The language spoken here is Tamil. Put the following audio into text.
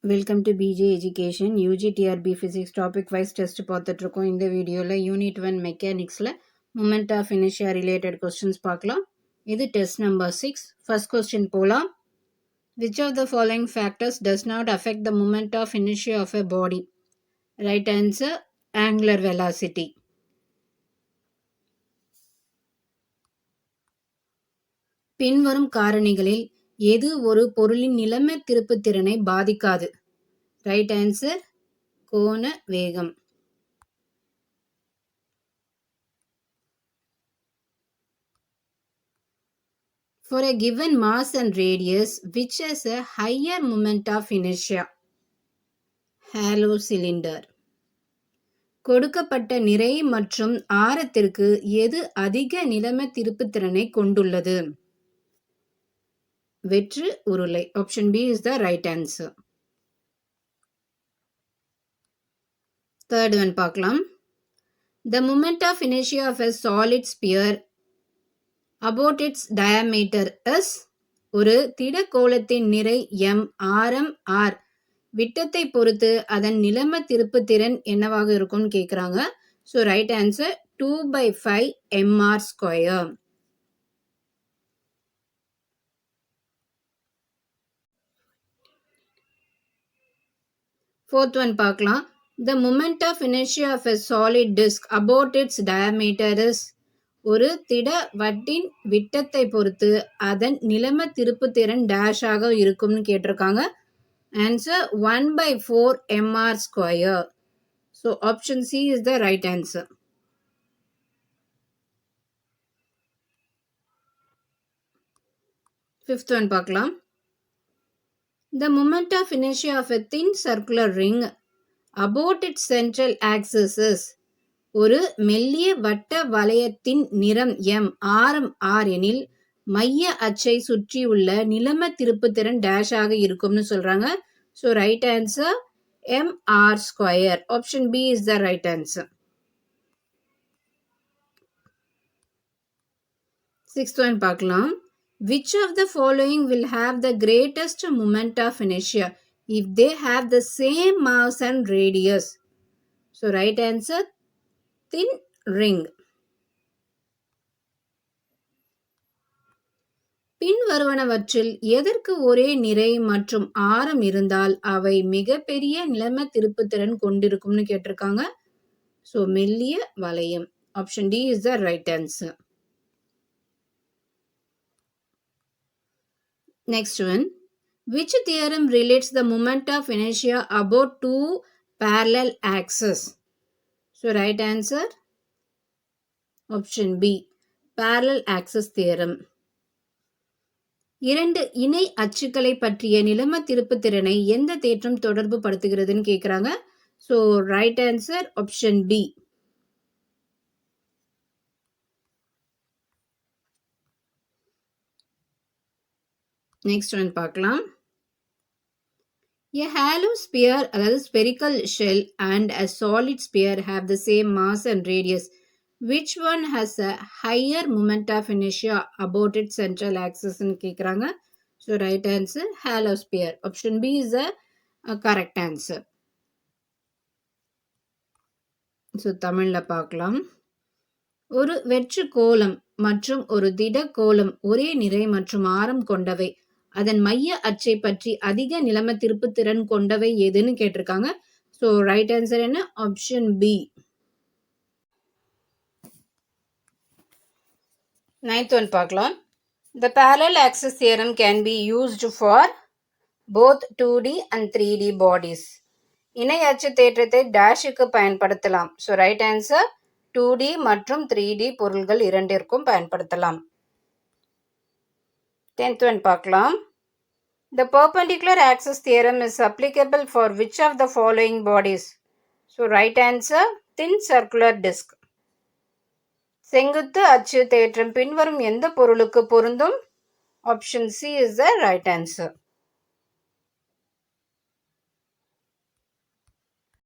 Welcome to PJ education UGTRB physics topic wise test பார்த்துட்ருக்கோம். இந்த வீடியோவில் யூனிட் 1 மெக்கானிக்ஸில் moment of inertia related questions பார்க்கலாம். இது டெஸ்ட் நம்பர் 6. ஃபர்ஸ்ட் கொஸ்டின் போகலாம். Which of the following factors does not affect the moment of inertia of a body? Right answer angular velocity. பின்வரும் காரணிகளில் எது ஒரு பொருளின் நிலைம திருப்புத்திறனை பாதிக்காது? ரைட் ஆன்சர் கோண வேகம். For a given mass and radius, which has a higher moment of inertia? Hollow cylinder. கொடுக்கப்பட்ட நிறை மற்றும் ஆரத்திற்கு எது அதிக நிலைம திருப்புத்திறனை கொண்டுள்ளது? வெற்று உருளை. Option B is the right answer. Third one பார்க்கலாம். The moment of inertia of a solid sphere about its diameter is. ஒரு திடக்கோளத்தின் நிறை m, ஆரம் r, விட்டத்தை பொறுத்து அதன் நிலைம திருப்புத்திறன் என்னவாக இருக்கும்னு கேட்குறாங்க. So right answer 2/5 mr square. Fourth one பார்க்கலாம். The moment of inertia of a solid disk about its diameter is. ஒரு திட வட்டின் விட்டத்தை பொறுத்து அதன் நிலைம திருப்புத்திறன் டேஷாக இருக்கும்னு கேட்டிருக்காங்க. Answer 1/4 mr square. So option C is the right answer. Fifth one பார்க்கலாம். The moment of inertia of a thin circular ring about its central axis is. ஒரு மெல்லிய வட்ட வளையத்தின் நிறம் m, ஆரம் r எனில் மைய அச்சை சுற்றியுள்ள நிலைம திருப்புத்திறன் டேஷாக இருக்கும்னு சொல்றாங்க. So right answer mr square. Option B is the right answer. Sixth one பார்க்கலாம். Which of the following will have the greatest moment of inertia if they have the same mass and radius? So right answer thin ring. பின்வருவனவற்றில் எதற்கு ஒரே நிறை மற்றும் ஆரம் இருந்தால் அவை மிகப்பெரிய நிலைம திருப்புத்திறன் கொண்டிருக்கும்னு கேட்டிருக்காங்க. ஸோ மெல்லிய வளையம். Option D is the right answer. Next one. Which theorem relates the moment of inertia about two parallel axes? So right answer option B. Parallel axis theorem. இரண்டு இணை அச்சுக்களை பற்றிய நிலைம திருப்புத்திறனை எந்த தேற்றம் தொடர்பு படுத்துகிறதுன்னு கேட்குறாங்க. So right answer option B. Next one பார்க்கலாம். A hollow sphere அதாவது spherical shell and a solid sphere have the same mass and radius. Which one has a higher moment of inertia about its central axis ன்னு கேட்குறாங்க. So right answer hollow sphere. Option B is a correct answer. So தமிழில் பார்க்கலாம். ஒரு வெற்று கோளம் மற்றும் ஒரு திட கோளம் ஒரே நிறை மற்றும் ஆரம் கொண்டவை. அதன் மைய அச்சை பற்றி அதிக நிலைம திருப்புத்திறன் கொண்டவை எதுன்னு கேட்டிருக்காங்க. ஸோ ரைட் ஆன்சர் என்ன? Option B. நைன்த் ஒன் பார்க்கலாம். The parallel axis theorem can be used for both 2D and 3D bodies. இணை அச்சு தேற்றத்தை டேஷுக்கு பயன்படுத்தலாம். ஸோ ரைட் ஆன்சர் 2D மற்றும் 3D பொருள்கள் இரண்டிற்கும் பயன்படுத்தலாம். 10th one பார்க்கலாம். The perpendicular axis theorem is applicable for which of the following bodies? So right answer thin circular disc. செங்குத்து அச்சு தேற்றம் பின்வரும் எந்த பொருளுக்கு பொருந்தும்? Option C is the right answer.